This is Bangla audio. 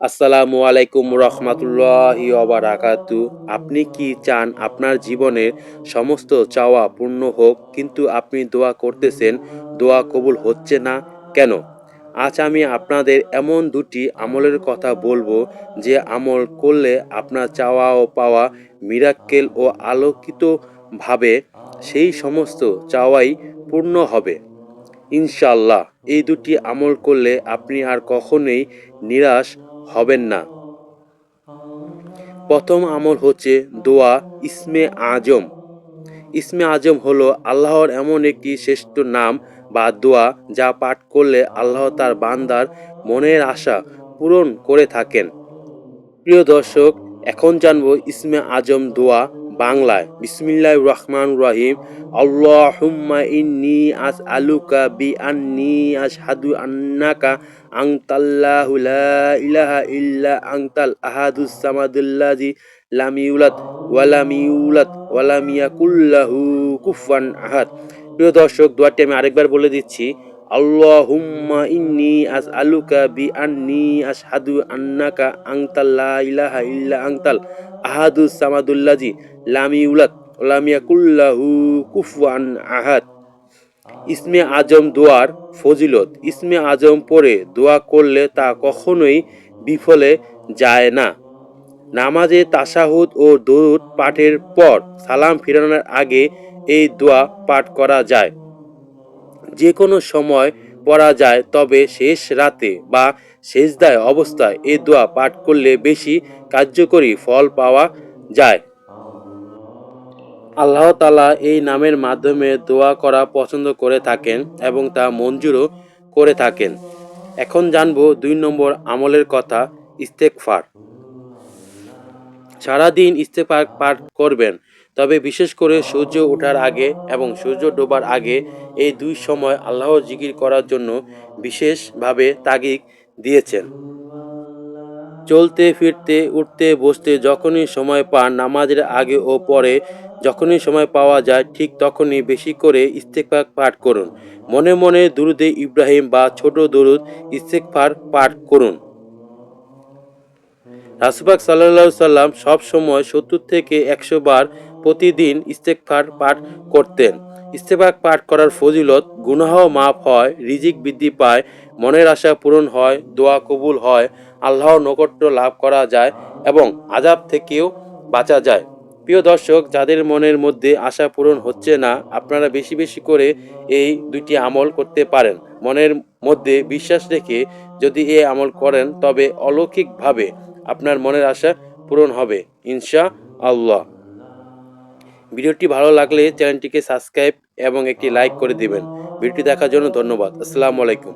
আসসালামু আলাইকুম রহমাতুল্লাহি ওয়া বারাকাতু। আপনি কি চান আপনার জীবনের সমস্ত চাওয়া পূর্ণ হোক, কিন্তু আপনি দোয়া করতেছেন, দোয়া কবুল হচ্ছে না কেন? আজ আমি আপনাদের এমন দুটি আমলের কথা বলবো, যে আমল করলে আপনার চাওয়া ও পাওয়া মিরাক্কেল ও আলোকিতভাবে সেই সমস্ত চাওয়াই পূর্ণ হবে ইনশাআল্লাহ। এই দুটি আমল করলে আপনি আর কখনোই নিরাশ হবেন না। প্রথম আমল হচ্ছে দোয়া ইসমে আজম। ইসমে আজম হলো আল্লাহর এমন একটি শ্রেষ্ঠ নাম বা দোয়া, যা পাঠ করলে আল্লাহ তার বান্দার মনের আশা পূরণ করে থাকেন। প্রিয় দর্শক, এখন জানবো ইসমে আজম দোয়া বাংলায়। বিসমিল্লাহির রহমানির রহিম। আল্লাহুম্মা ইন্নী আসআলুকা বিআন্নী আশহাদু আন্নাকা আনতাল্লাহু লা ইলাহা ইল্লা আনতাল আহাদুস সামাদুল্লাযী লাম ইউলাদ ওয়া লাম ইউলাদ ওয়া লাম ইয়াকুল লাহু কুফুয়ান আহাদ। প্রিয় দর্শক, দোয়াটি আমি আরেকবার বলে দিচ্ছি। আল্লাহুম্মা ইন্নী আসআলুকা বিআন্নী আশহাদু আন্নাকা আনতা লা ইলাহা ইল্লা আনতাল আহাদুস সামাদুল্লাযী লাম ইউলাদ ওয়া লাম ইয়াকুল লাহু কুফুয়ান আহাদ। ইসমে আজম দোয়ার ফজিলত। ইসমে আজম পড়ে দোয়া করলে তা কখনোই বিফলে যায় না। নামাজে তাশাহুদ ও দরুদ পাঠের পর সালাম ফিরানোর আগে এই দোয়া পাঠ করা যায়। যে কোনো সময় পড়া যায়, তবে শেষ রাতে বা সেজদায় অবস্থায় এই দোয়া পাঠ করলে বেশি কার্যকরী ফল পাওয়া যায়। আল্লাহ তাআলা এই নামের মাধ্যমে দোয়া করা পছন্দ করে থাকেন এবং তা মঞ্জুরও করে থাকেন। এখন জানবো 2 নম্বর আমলের কথা, ইস্তেগফার। সারাদিন ইস্তেগফার পাঠ করবেন, তবে বিশেষ করে সূর্য ওঠার আগে এবং সূর্য ডোবার আগে এই দুই সময় আল্লাহর জিকির করার জন্য বিশেষভাবে তাগিদ দিয়েছেন। চলতে ফিরতে, উঠতে বসতে যখনই সময় পান, নামাজের আগে ও পরে যখনই সময় পাওয়া যায়, ঠিক তখনই বেশি করে ইস্তেগফার পাঠ করুন। মনে মনে দুরুদে ইব্রাহিম বা ছোট দরুদ ইস্তেগফার পাঠ করুন। রাসূল পাক সাল্লাল্লাহু সাল্লাম সব সময় 70 থেকে 100 বার প্রতিদিন ইস্তেগফার পাঠ করতেন। ইস্তেগফার পাঠ করার ফজিলত: গুনাহ মাফ হয়, রিজিক বৃদ্ধি পায়, মনের আশা পূরণ হয়, দোয়া কবুল হয়, আল্লাহর নৈকট্য লাভ করা যায় এবং আযাব থেকেও বাঁচা যায়। প্রিয় দর্শক, যাদের মনের মধ্যে আশা পূরণ হচ্ছে না, আপনারা বেশি বেশি করে এই দুইটি আমল করতে পারেন। মনের মধ্যে বিশ্বাস রেখে যদি এই আমল করেন, তবে অলৌকিকভাবে আপনার মনের আশা পূরণ হবে ইনশাআল্লাহ। ভিডিওটি ভালো লাগলে চ্যানেলটিকে সাবস্ক্রাইব এবং একটি লাইক করে দিবেন। ভিডিওটি দেখার জন্য ধন্যবাদ। আসসালামু আলাইকুম।